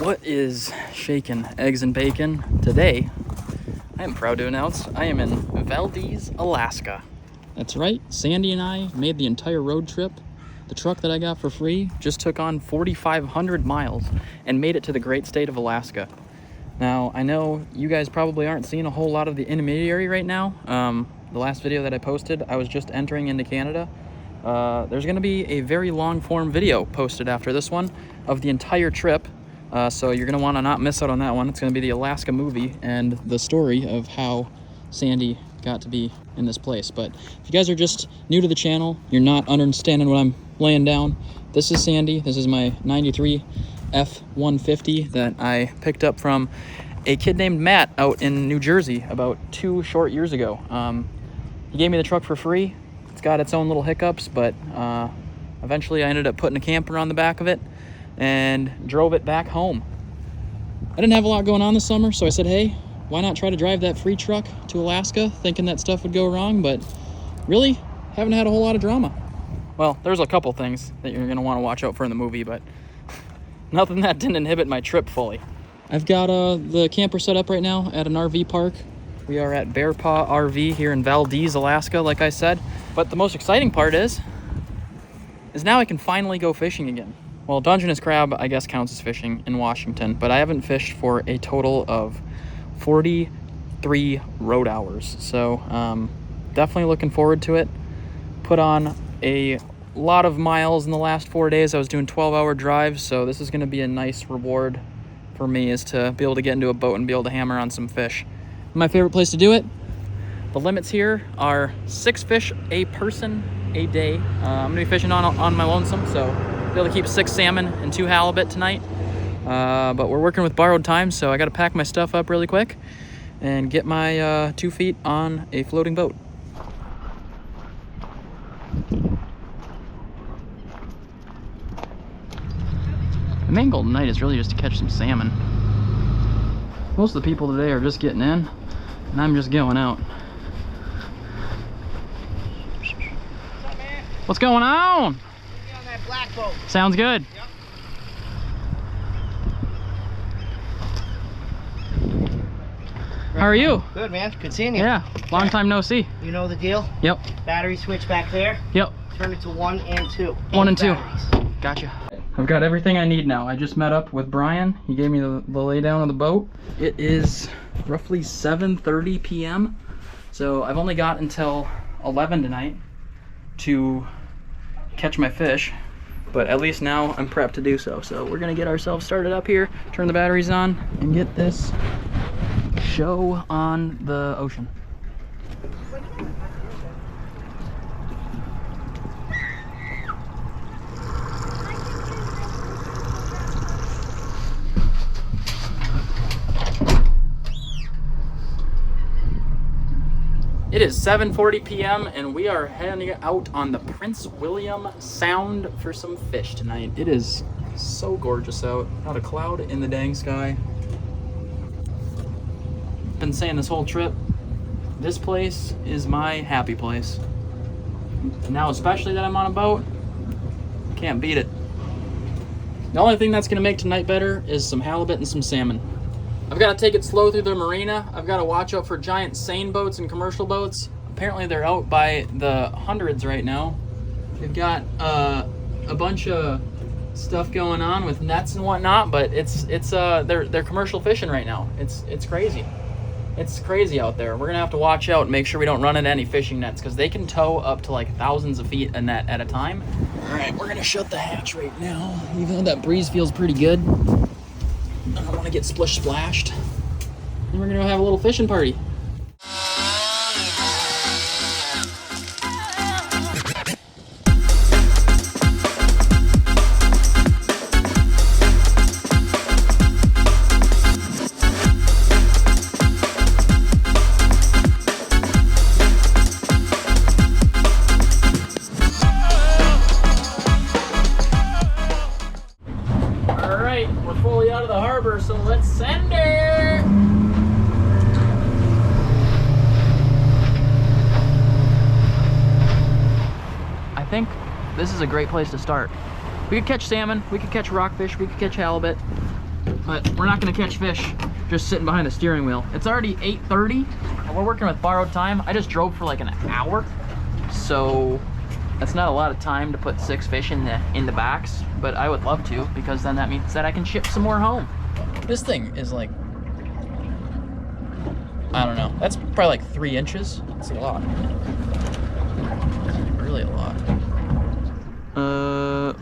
What is shaking, eggs and bacon? Today, I am proud to announce I am in Valdez, Alaska. That's right, Sandy and I made the entire road trip. The truck that I got for free just took on 4,500 miles and made it to the great state of Alaska. Now, I know you guys probably aren't seeing a whole lot of the intermediary right now. The last video that I posted, I was just entering into Canada. There's gonna be a very long form video posted after this one of the entire trip. So you're gonna wanna not miss out on that one. It's gonna be the Alaska movie and the story of how Sandy got to be in this place. But if you guys are just new to the channel, you're not understanding what I'm laying down. This is Sandy. This is my 93 F-150 that I picked up from a kid named Matt out in New Jersey about 2 short years ago. He gave me the truck for free. It's got its own little hiccups, but eventually I ended up putting a camper on the back of it and drove it back home. I didn't have a lot going on this summer, so I said, hey, why not try to drive that free truck to Alaska, thinking that stuff would go wrong, but really haven't had a whole lot of drama. Well, there's a couple things that you're gonna wanna watch out for in the movie, but nothing that didn't inhibit my trip fully. I've got the camper set up right now at an RV park. We are at Bear Paw RV here in Valdez, Alaska, like I said. But the most exciting part is now I can finally go fishing again. Well, Dungeness crab, I guess, counts as fishing in Washington, but I haven't fished for a total of 43 road hours. So definitely looking forward to it. Put on a lot of miles in the last 4 days. I was doing 12-hour drives, so this is gonna be a nice reward for me, is to be able to get into a boat and be able to hammer on some fish. My favorite place to do it. The limits here are 6 fish a person a day. I'm gonna be fishing on my lonesome, so be able to keep 6 salmon and 2 halibut tonight. But we're working with borrowed time, so I gotta pack my stuff up really quick and get my 2 feet on a floating boat. The main goal tonight is really just to catch some salmon. Most of the people today are just getting in, and I'm just going out. What's up, man? What's going on? On that black boat. Sounds good. Yep. How are you? Good, man. Good seeing you. Yeah, long time no see. You know the deal? Yep. Battery switch back there. Yep. Turn it to 1 and 2. 1 and 2. Batteries. Gotcha. I've got everything I need now. I just met up with Brian. He gave me the lay down of the boat. It is roughly 7:30 p.m. So I've only got until 11 tonight to catch my fish, but at least now I'm prepped to do so. So we're gonna get ourselves started up here, turn the batteries on, and get this show on the ocean. It is 7:40 p.m. and we are heading out on the Prince William Sound for some fish tonight. It is so gorgeous out. Not a cloud in the dang sky. Been saying this whole trip, this place is my happy place. And now especially that I'm on a boat, can't beat it. The only thing that's gonna make tonight better is some halibut and some salmon. I've got to take it slow through the marina. I've got to watch out for giant seine boats and commercial boats. Apparently they're out by the hundreds right now. They've got a bunch of stuff going on with nets and whatnot, but they're commercial fishing right now. It's crazy. It's crazy out there. We're gonna have to watch out and make sure we don't run into any fishing nets, because they can tow up to like thousands of feet a net at a time. All right, we're gonna shut the hatch right now, even though that breeze feels pretty good. I don't want to get splashed. And we're gonna have a little fishing party. We're fully out of the harbor, so let's send her! I think this is a great place to start. We could catch salmon, we could catch rockfish, we could catch halibut. but we're not gonna catch fish just sitting behind the steering wheel. It's already 8:30, and we're working with borrowed time. I just drove for like an hour, so that's not a lot of time to put 6 fish in the box, but I would love to, because then that means that I can ship some more home. This thing is like, I don't know, that's probably like 3 inches. It's a lot. Really a lot.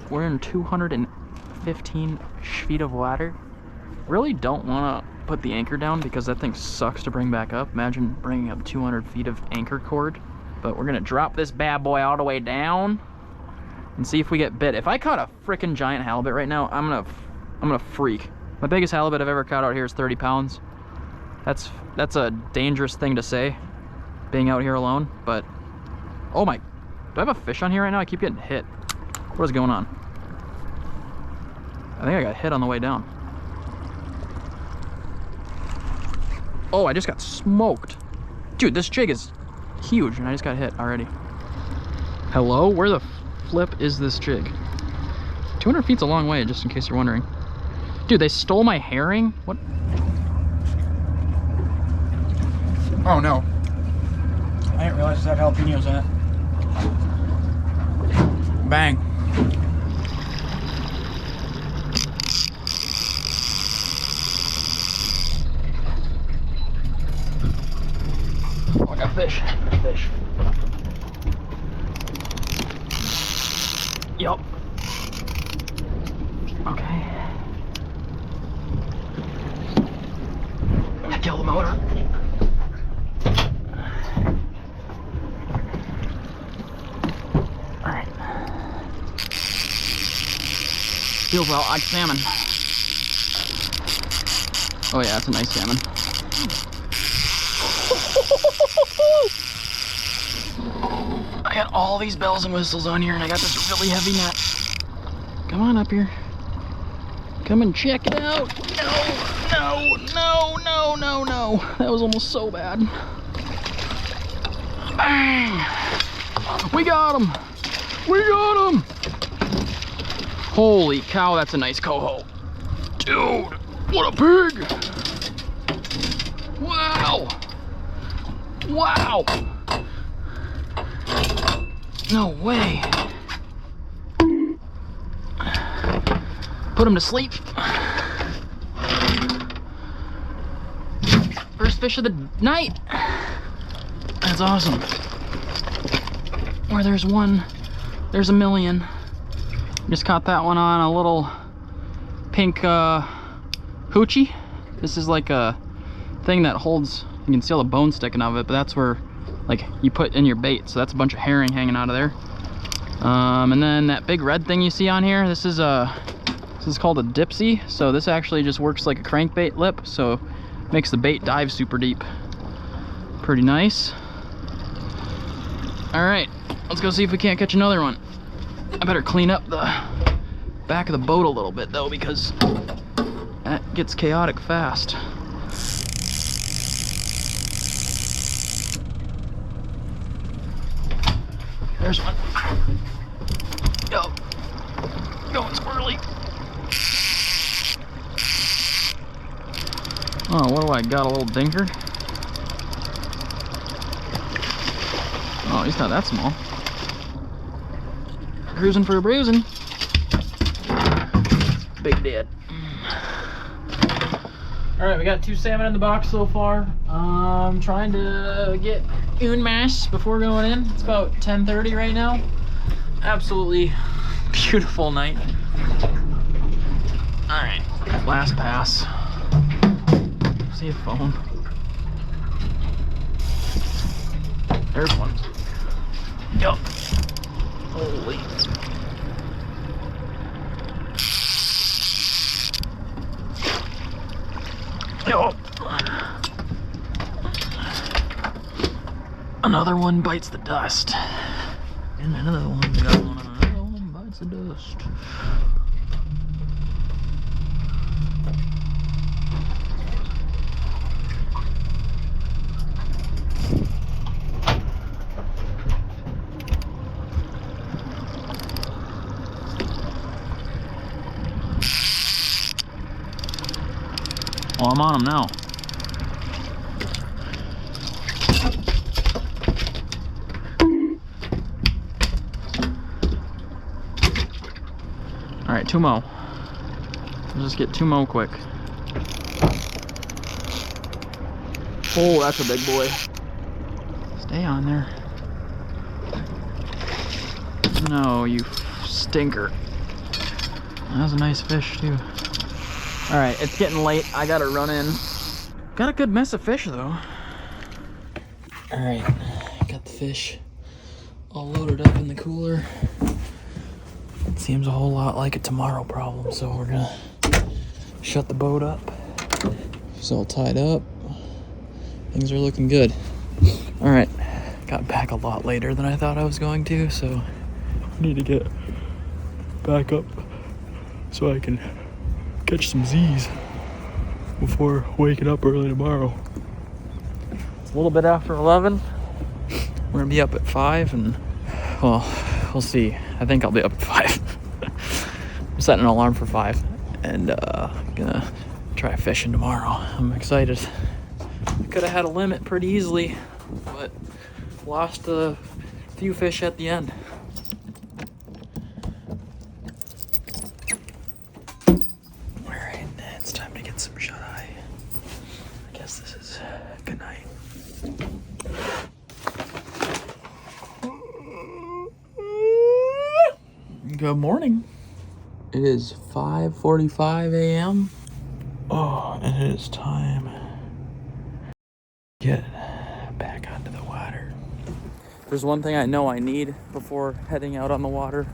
We're in 215 feet of water. Really don't want to put the anchor down because that thing sucks to bring back up. Imagine bringing up 200 feet of anchor cord. But we're gonna drop this bad boy all the way down and see if we get bit. If I caught a freaking giant halibut right now, I'm gonna freak. My biggest halibut I've ever caught out here is 30 pounds. That's a dangerous thing to say, being out here alone, but oh my, do I have a fish on here right now? I keep getting hit. What is going on? I think I got hit on the way down. Oh, I just got smoked. Dude, this jig is huge and I just got hit already. Hello? Where the flip is this jig? 200 feet's a long way, just in case you're wondering. Dude, they stole my herring? What? Oh no. I didn't realize it had jalapenos in it. Bang. Oh, I got fish. Fish. Yup. Okay. I killed the motor. Alright. Feels well like salmon. Oh yeah, it's a nice salmon. I got all these bells and whistles on here and I got this really heavy net. Come on up here. Come and check it out. No, no, no, no, no, no. That was almost so bad. Bang! We got him! We got him! Holy cow, that's a nice coho. Dude, what a pig! Wow! Wow! No way. Put him to sleep. First fish of the night. That's awesome. Where there's one, there's a million. Just caught that one on a little pink hoochie. This is like a thing that holds, you can see all the bone sticking out of it, but that's where like you put in your bait. So that's a bunch of herring hanging out of there. And then that big red thing you see on here, this is called a dipsy. So this actually just works like a crankbait lip, so makes the bait dive super deep. Pretty nice. All right, let's go see if we can't catch another one. I better clean up the back of the boat a little bit though, because that gets chaotic fast. There's one. Yo, going squirrely. Oh, what do I got? A little dinker? Oh, he's not that small. Cruising for a bruising. Big dead. All right, we got 2 salmon in the box so far. I'm trying to get une masse before going in. It's about 10:30 right now. Absolutely beautiful night. All right, last pass. See a phone. There's one. Yup. Holy. Yup. Another one bites the dust. And another one bites the dust. Well, I'm on them now. All right, 2 mo. I'll just get 2 mo quick. Oh, that's a big boy. Stay on there. No, you stinker. That was a nice fish too. All right, it's getting late. I gotta run in. Got a good mess of fish though. All right, got the fish all loaded up in the cooler. It seems a whole lot like a tomorrow problem, so we're gonna shut the boat up. It's all tied up. Things are looking good. All right, got back a lot later than I thought I was going to, so I need to get back up so I can catch some Z's before waking up early tomorrow. It's a little bit after 11. We're gonna be up at 5 and, well, we'll see. I think I'll be up at 5. I'm setting an alarm for 5 and gonna try fishing tomorrow. I'm excited. I could have had a limit pretty easily, but lost a few fish at the end. Alright, it's time to get some shut-eye. I guess this is good night. Good morning. It is 5:45 a.m. Oh, and it is time to get back onto the water. There's one thing I know I need before heading out on the water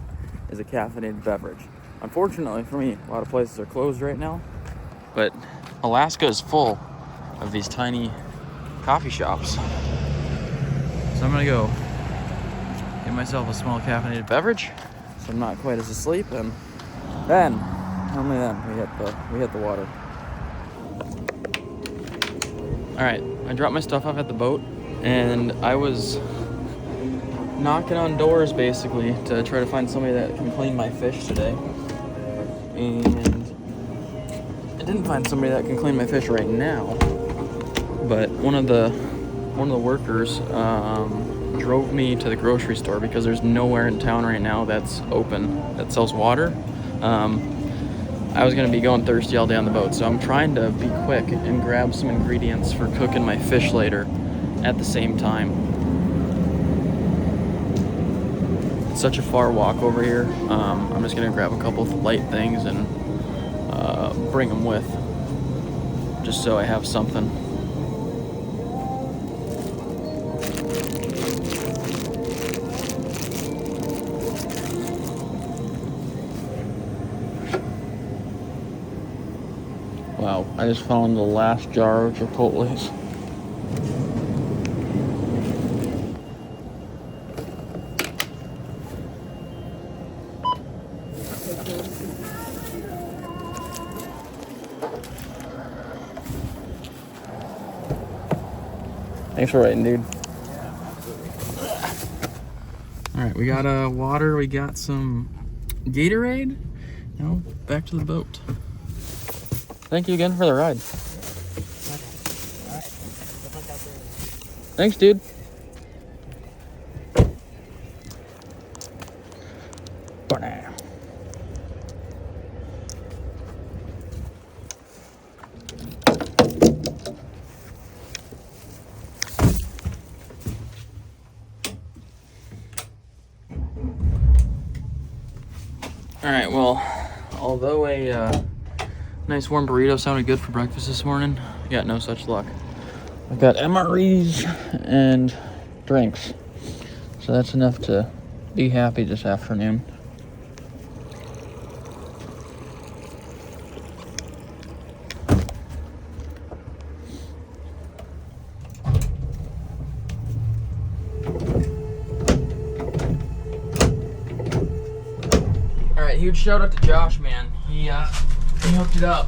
is a caffeinated beverage. Unfortunately for me, a lot of places are closed right now, but Alaska is full of these tiny coffee shops. So I'm gonna go get myself a small caffeinated beverage so I'm not quite as asleep, and then, only then, we hit the water. All right, I dropped my stuff off at the boat, and I was knocking on doors basically to try to find somebody that can clean my fish today. And I didn't find somebody that can clean my fish right now, but one of the workers drove me to the grocery store because there's nowhere in town right now that's open that sells water. I was gonna be going thirsty all day on the boat, so I'm trying to be quick and grab some ingredients for cooking my fish later at the same time. It's such a far walk over here. I'm just gonna grab a couple of light things and bring them with, just so I have something. Wow, I just found the last jar of Chipotle's. Thanks for waiting, dude. All right, we got water, we got some Gatorade. Now back to the boat. Thank you again for the ride. Thanks, dude. All right, well, although a nice warm burrito sounded good for breakfast this morning, I got no such luck. I've got MREs and drinks, so that's enough to be happy this afternoon. Huge shout out to Josh, man. He hooked it up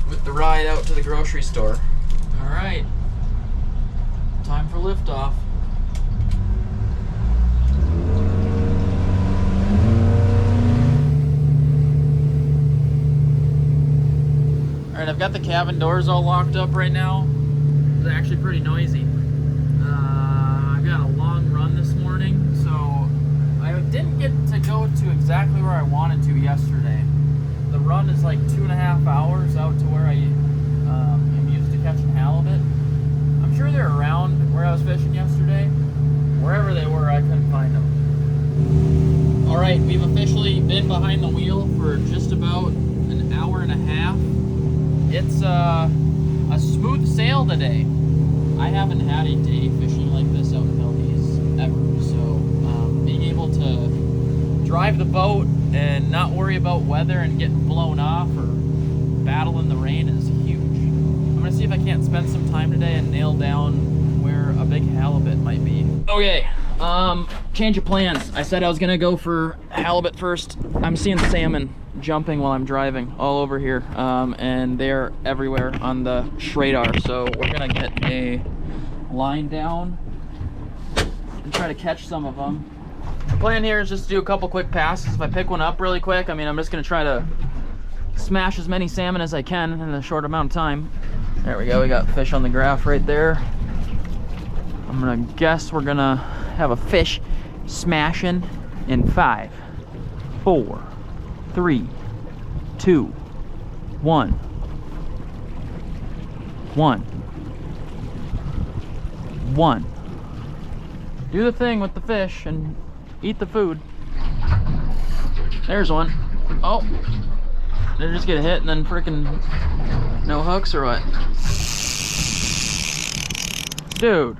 with the ride out to the grocery store. All right, time for liftoff. All right, I've got the cabin doors all locked up right now. It's actually pretty noisy. I've got a long run this morning, so I didn't get to go to exactly where I wanted to yesterday. The run is like 2.5 hours out to where I am used to catching halibut. I'm sure they're around where I was fishing yesterday. Wherever they were, I couldn't find them. All right, we've officially been behind the wheel for just about an hour and a half. It's a smooth sail today. I haven't had a day fishing like this out in Valdez ever, so being able to drive the boat and not worry about weather and getting blown off or battling the rain is huge. I'm gonna see if I can't spend some time today and nail down where a big halibut might be. Okay, change of plans. I said I was gonna go for halibut first. I'm seeing salmon jumping while I'm driving all over here, and they're everywhere on the radar. So we're gonna get a line down and try to catch some of them. The plan here is just to do a couple quick passes. If I pick one up really quick, I mean, I'm just gonna try to smash as many salmon as I can in a short amount of time. There we go, we got fish on the graph right there. I'm gonna guess we're gonna have a fish smashing in 5, 4, 3, 2, 1. 1. Do the thing with the fish and eat the food. There's one. Oh, did it just get a hit and then freaking no hooks or what? Dude,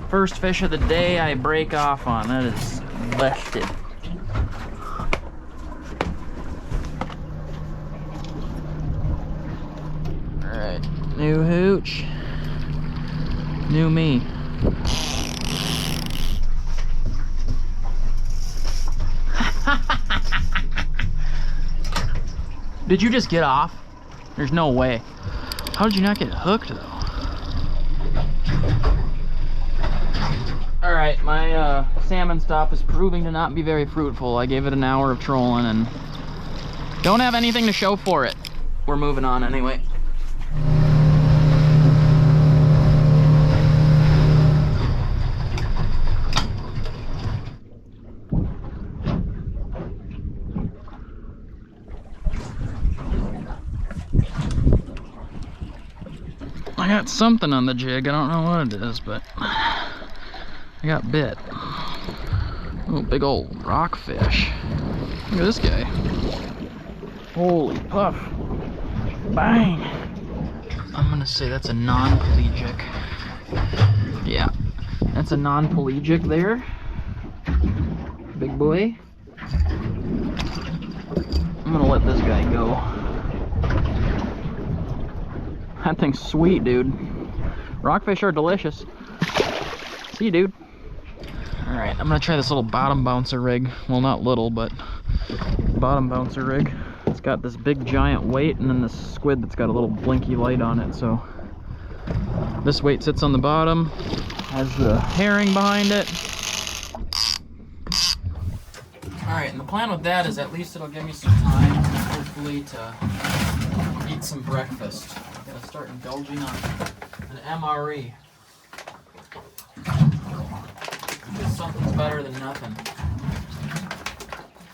first fish of the day I break off on. That is busted. All right, new hooch, new me. Did you just get off? There's no way. How did you not get hooked though? All right, my salmon stop is proving to not be very fruitful. I gave it an hour of trolling and don't have anything to show for it. We're moving on anyway. I got something on the jig. I don't know what it is, but I got bit. Oh, big old rockfish. Look at this guy. Holy puff. Bang. I'm gonna say that's a non-pelagic. Yeah, that's a non-pelagic there. Big boy. I'm gonna let this guy go. That thing's sweet, dude. Rockfish are delicious. See you, dude. All right, I'm gonna try this little bottom bouncer rig. Well, not little, but bottom bouncer rig. It's got this big giant weight and then this squid that's got a little blinky light on it. So this weight sits on the bottom, has the herring behind it. All right, and the plan with that is at least it'll give me some time, hopefully, to eat some breakfast. I'm gonna start indulging on an MRE. Because something's better than nothing.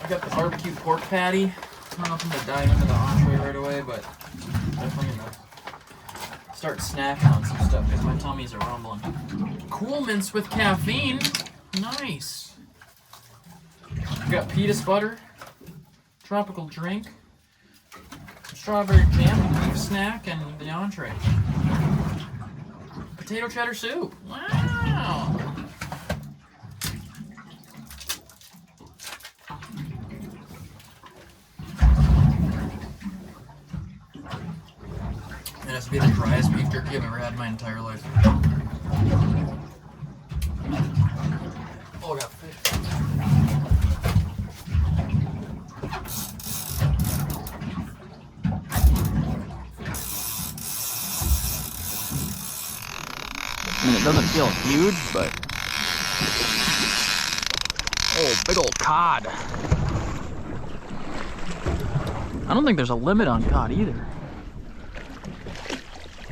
I got the barbecue pork patty. I don't know if I'm gonna dive into the entree right away, but definitely gonna start snacking on some stuff because my tummies are rumbling. Cool mints with caffeine. Nice. We got petus butter, tropical drink, strawberry jam, beef snack, and the entree. Potato cheddar soup. Wow. It has to be the driest beef jerky I've ever had in my entire life. Oh, I got fish. I mean, it doesn't feel huge, but... Oh, big old cod. I don't think there's a limit on cod either.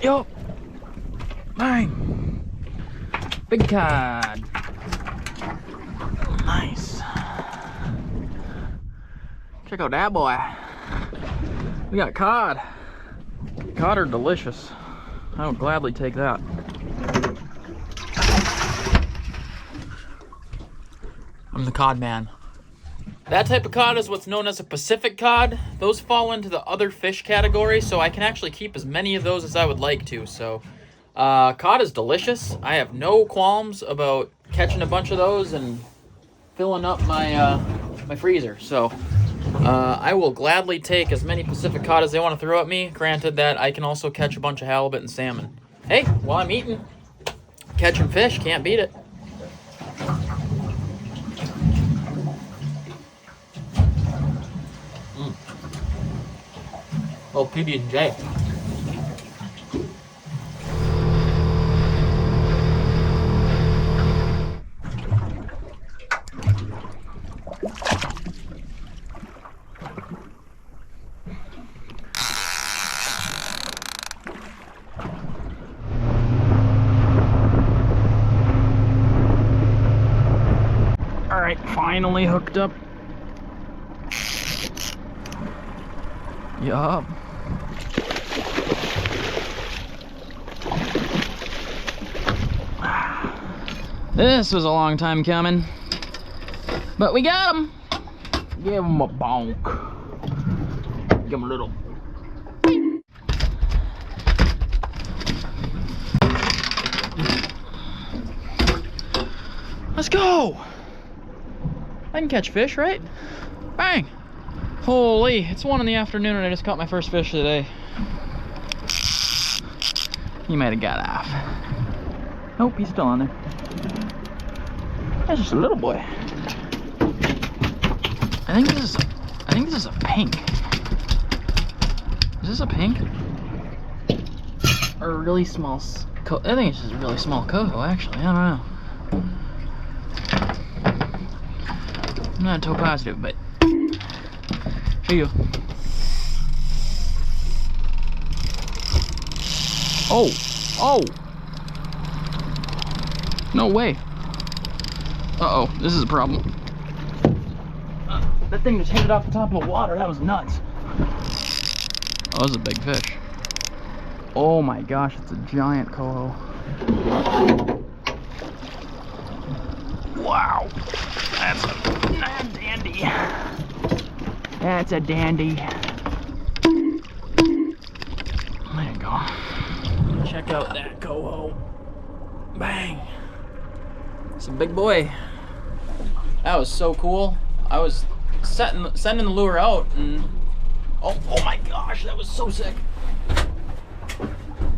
Yup. Bang. Big cod. Nice. Check out that boy. We got cod. Cod are delicious. I would gladly take that. I'm the cod man. That type of cod is what's known as a Pacific cod. Those fall into the other fish category, so I can actually keep as many of those as I would like to. So, cod is delicious. I have no qualms about catching a bunch of those and filling up my my freezer. So, I will gladly take as many Pacific cod as they want to throw at me. Granted that I can also catch a bunch of halibut and salmon. Hey, while I'm eating, catching fish, can't beat it. Oh, PB&J. All right, finally hooked up. Yup. This was a long time coming, but we got him. Give him a bonk. Give him a little. Let's go. I can catch fish, right? Bang. Holy, it's 1 in the afternoon and I just caught my first fish today. He might have got off. Nope, he's still on there. That's just a little boy. I think this is a pink. Is this a pink? Or a really small I think it's just a really small coho, actually. I don't know. I'm not too positive, but show you. Oh, oh. No way. Uh-oh, this is a problem. That thing just hit it off the top of the water. That was nuts. Oh, this is a big fish. Oh my gosh, it's a giant coho. Wow. That's a dandy. That's a dandy. There you go. Check out that coho. Bang. It's a big boy. That was so cool. I was sending the lure out and oh my gosh, that was so sick.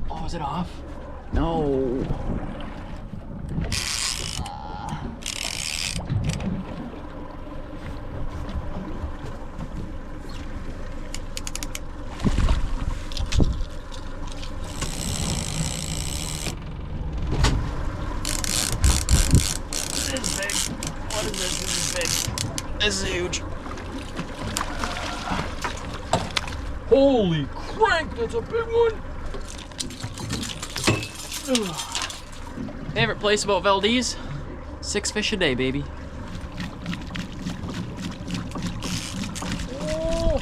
Oh, is it off? No. This is huge. Holy crank, that's a big one. Favorite place about Valdez? 6 fish a day, baby. Oh.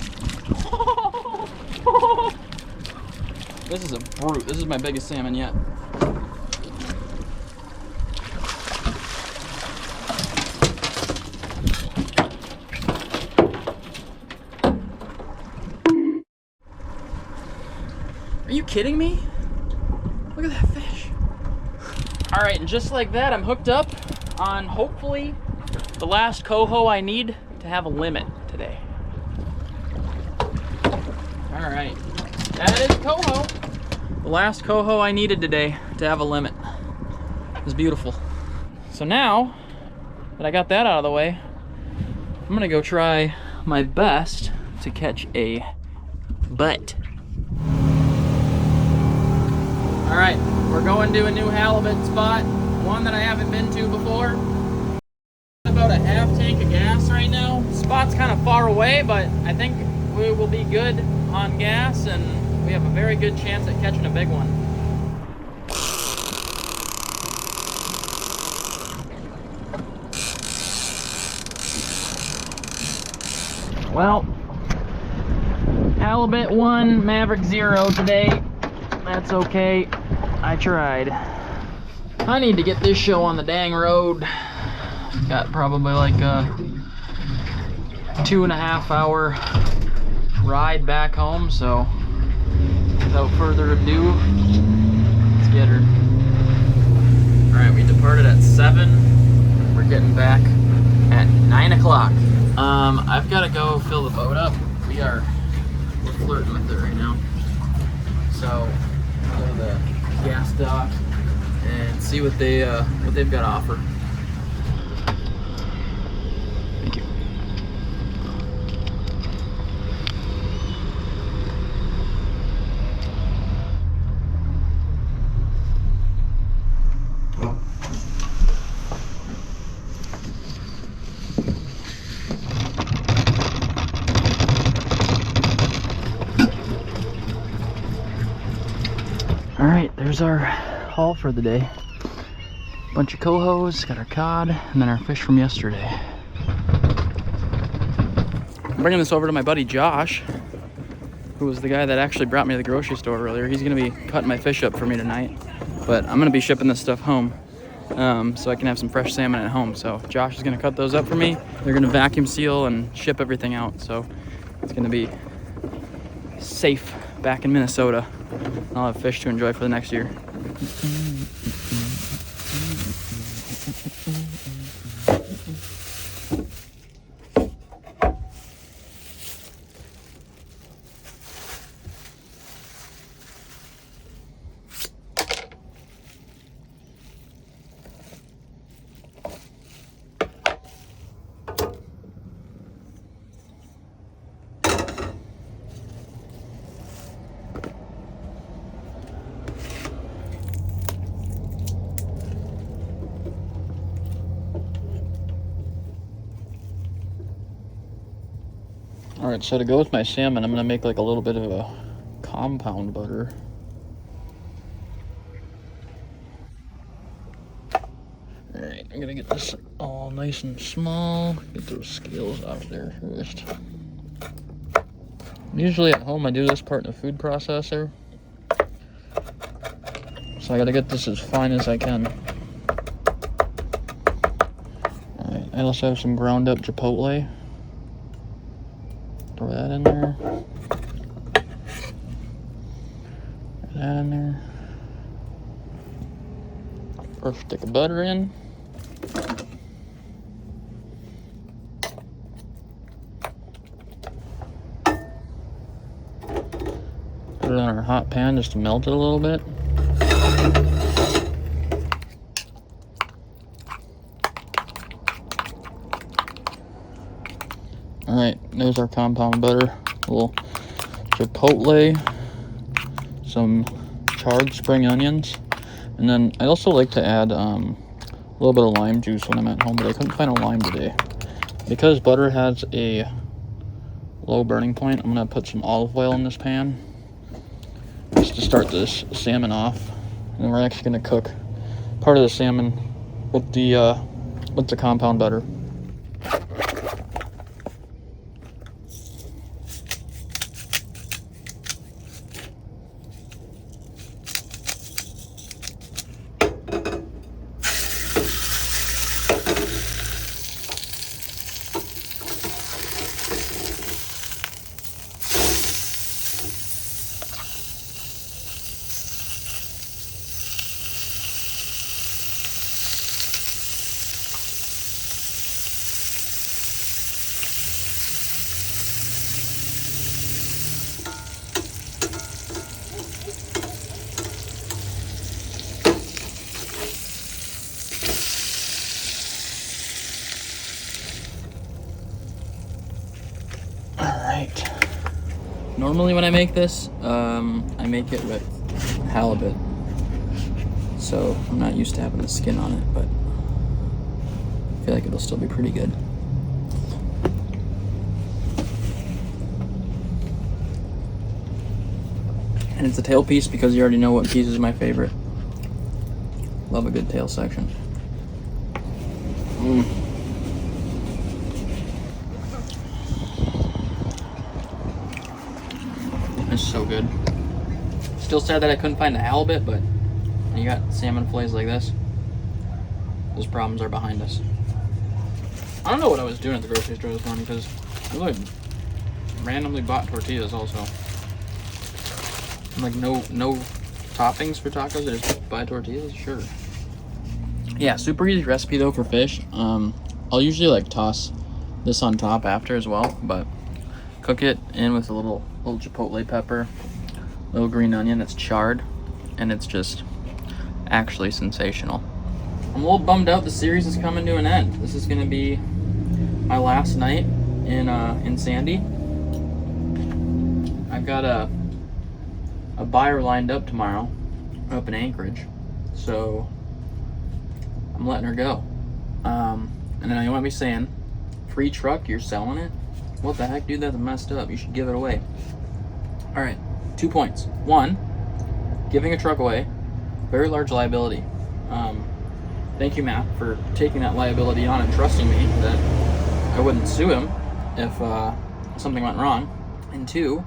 This is a brute. This is my biggest salmon yet. Are you kidding me? Look at that fish. All right, and just like that, I'm hooked up on hopefully the last coho I need to have a limit today. All right, that is coho. The last coho I needed today to have a limit. It was beautiful. So now that I got that out of the way, I'm gonna go try my best to catch a butt. All right, we're going to a new halibut spot, one that I haven't been to before. About a half tank of gas right now. Spot's kind of far away, but I think we will be good on gas and we have a very good chance at catching a big one. Well, halibut 1, Mavrik 0 today. That's okay. I tried. I need to get this show on the dang road. Got probably like a 2.5 hour ride back home, so without further ado, let's get her. Alright, we departed at 7. We're getting back at 9 o'clock. I've got to go fill the boat up. We're flirting with it right now. So, go to the gas dock and see what they've got to offer. Thank you. All right, there's our haul for the day. Bunch of cohos, got our cod, and then our fish from yesterday. I'm bringing this over to my buddy Josh, who was the guy that actually brought me to the grocery store earlier. He's gonna be cutting my fish up for me tonight, but I'm gonna be shipping this stuff home so I can have some fresh salmon at home. So Josh is gonna cut those up for me. They're gonna vacuum seal and ship everything out, so it's gonna be safe back in Minnesota. I'll have fish to enjoy for the next year. Alright, so to go with my salmon, I'm going to make like a little bit of a compound butter. Alright, I'm going to get this all nice and small. Get those scales off there first. Usually at home I do this part in a food processor. So I got to get this as fine as I can. Alright, I also have some ground up chipotle. Throw that in there. Throw that in there. First stick of butter in. Put it on our hot pan just to melt it a little bit. Alright, there's our compound butter. A little chipotle, some charred spring onions, and then I also like to add a little bit of lime juice when I'm at home, but I couldn't find a lime today. Because butter has a low burning point, I'm going to put some olive oil in this pan just to start this salmon off. And then we're actually going to cook part of the salmon with the compound butter. Normally when I make this, I make it with halibut. So I'm not used to having the skin on it, but I feel like it'll still be pretty good. And it's a tail piece because you already know what piece is my favorite. Love a good tail section. It's so good. Still sad that I couldn't find a halibut, but you got salmon fillets like this. Those problems are behind us. I don't know what I was doing at the grocery store this morning because I like randomly bought tortillas also. I'm like no toppings for tacos. I just buy tortillas. Sure. Yeah, super easy recipe though for fish. I'll usually like toss this on top after as well, but cook it in with a little chipotle pepper, little green onion that's charred, and it's just actually sensational. I'm a little bummed out the series is coming to an end. This is gonna be my last night in Sandy. I've got a buyer lined up tomorrow up in Anchorage, so I'm letting her go. And then you want me saying, free truck, you're selling it? What the heck, dude, that's messed up. You should give it away. All right, 2 points. One, giving a truck away, very large liability. Thank you, Matt, for taking that liability on and trusting me that I wouldn't sue him if something went wrong. And two,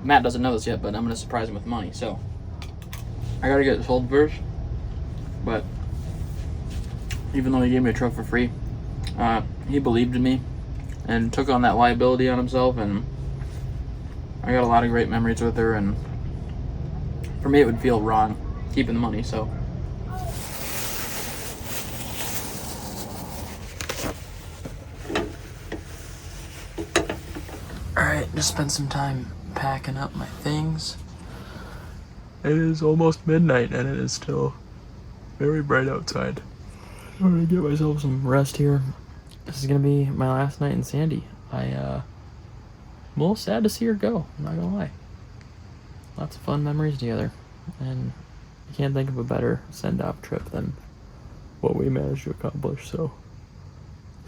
Matt doesn't know this yet, but I'm gonna surprise him with money, so I gotta get it sold first. But even though he gave me a truck for free, he believed in me and took on that liability on himself, and I got a lot of great memories with her, and for me it would feel wrong keeping the money, so. Alright, just spent some time packing up my things. It is almost midnight and it is still very bright outside. I'm gonna get myself some rest here. This is gonna be my last night in Sandy. I'm a little sad to see her go, I'm not gonna lie. Lots of fun memories together, and I can't think of a better send-off trip than what we managed to accomplish, so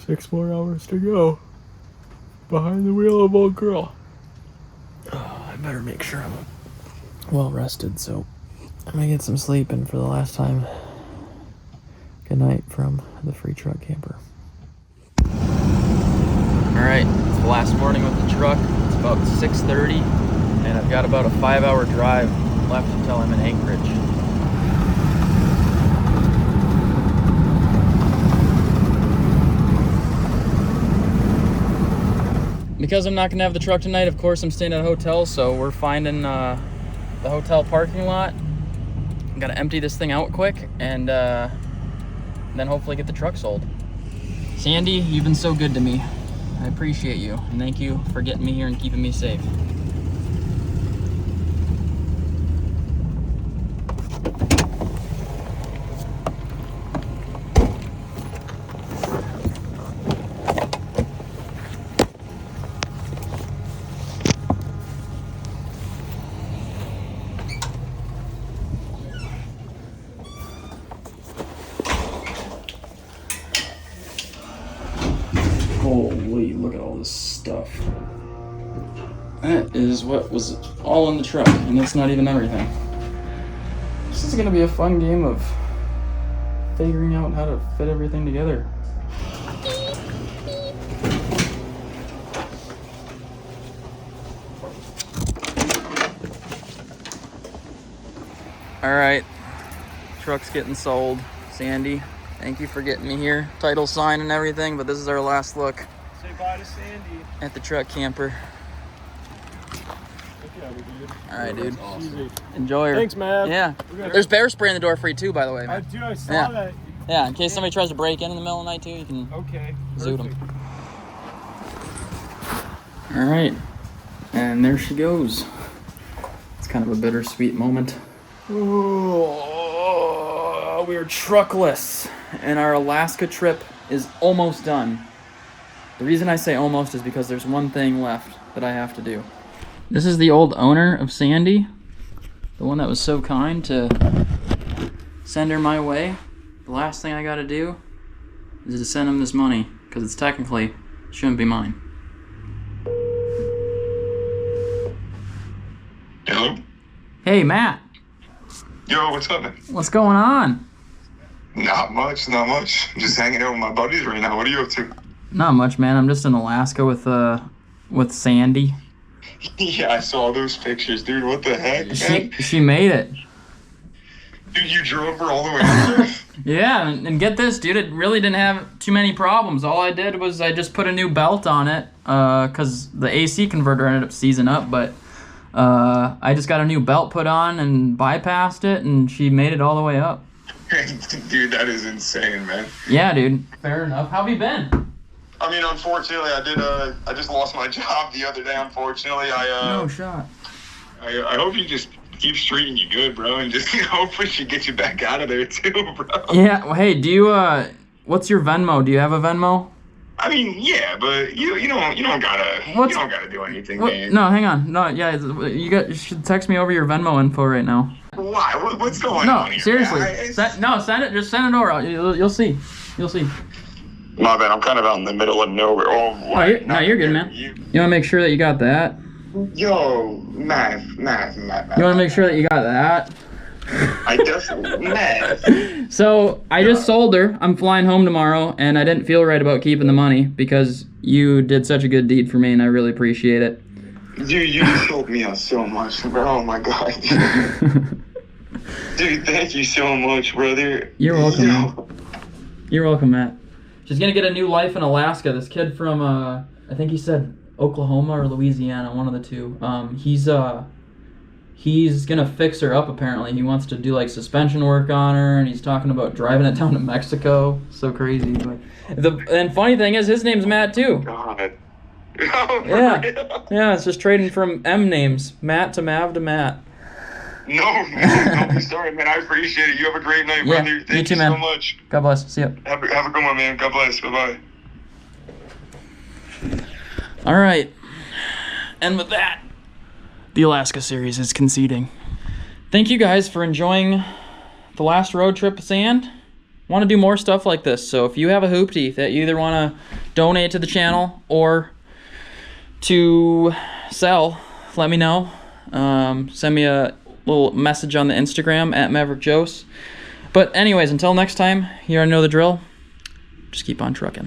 6 more hours to go behind the wheel of old girl. Oh, I better make sure I'm well rested, so I'm gonna get some sleep, and for the last time, good night from the free truck camper. Alright, it's the last morning with the truck. It's about 6:30, and I've got about a 5-hour drive left until I'm in Anchorage. Because I'm not gonna have the truck tonight, of course I'm staying at a hotel, so we're finding the hotel parking lot. I'm gonna empty this thing out quick and then hopefully get the truck sold. Sandy, you've been so good to me. I appreciate you, and thank you for getting me here and keeping me safe. Holy, look at all this stuff. That is what was all in the truck, and that's not even everything. This is gonna be a fun game of figuring out how to fit everything together. Alright, truck's getting sold. Sandy, thank you for getting me here. Title sign and everything, but this is our last look. Say bye to Sandy. At the truck camper. Alright, dude. Awesome. Enjoy her. Thanks, man. Yeah. There's bear spray in the door for you too, by the way, man. I saw that. Yeah, in case somebody tries to break in the middle of the night too, you can zoot them. Alright. And there she goes. It's kind of a bittersweet moment. Oh, we're truckless, and our Alaska trip is almost done. The reason I say almost is because there's one thing left that I have to do. This is the old owner of Sandy, the one that was so kind to send her my way. The last thing I gotta do is to send him this money, because it's technically shouldn't be mine. Hello? Hey, Matt. Yo, what's up, man? What's going on? Not much. I'm just hanging out with my buddies right now. What are you up to? Not much, man. I'm just in Alaska with Sandy. Yeah, I saw those pictures, dude. What the heck, man? She made it. Dude, you drove her all the way up there? Yeah, and get this, dude, it really didn't have too many problems. All I did was I just put a new belt on it, because the AC converter ended up seizing up, but I just got a new belt put on and bypassed it, and she made it all the way up. Dude, that is insane, man. Yeah, dude. Fair enough. How have you been? I mean, unfortunately, I just lost my job the other day, unfortunately. No shot. I hope you just keeps treating you good, bro, and just hopefully she gets you back out of there too, bro. Yeah, well, hey, do you, what's your Venmo? Do you have a Venmo? I mean, yeah, but you don't gotta do anything, man. No, hang on. No, yeah, you should text me over your Venmo info right now. Why? What's going on here? No, seriously. Send it over. You'll see. You'll see. My bad, I'm kind of out in the middle of nowhere. You're good, man. You want to make sure that you got that? Yo, math. You want to make sure that you got that? I definitely, math. So, I just sold her. I'm flying home tomorrow, and I didn't feel right about keeping the money because you did such a good deed for me, and I really appreciate it. Dude, you just helped me out so much, bro. Oh, my God. Dude, thank you so much, brother. You're welcome, man. You're welcome, Matt. She's going to get a new life in Alaska. This kid from, I think he said Oklahoma or Louisiana, one of the two. He's gonna fix her up, apparently. He wants to do like suspension work on her, and he's talking about driving it down to Mexico. So crazy. But and funny thing is, his name's Matt too. God. Oh, yeah, it's just trading from M names, Matt to Mav to Matt. No, man, don't be sorry, man. I appreciate it. You have a great night, brother. Thank you too, man. So much. God bless. See ya. Have a good one, man. God bless. Bye-bye. All right, and with that, the Alaska series is conceding. Thank you guys for enjoying the last road trip sand. Want to do more stuff like this, so if you have a hoopty that you either want to donate to the channel or to sell, let me know. Send me a little message on the Instagram at Mavrik Joos. But anyways, until next time, you already know the drill. Just keep on trucking.